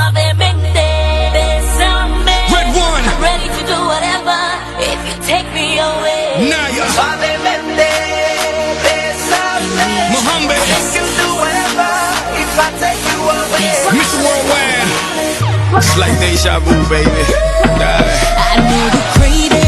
Suavemente, bésame. Red one. I'm ready to do whatever if you take me away. Naya. Suavemente, bésame. Mohammed. You can do whatever if I take you away. Mr. Worldwide. It's like deja vu, baby. I know the craving.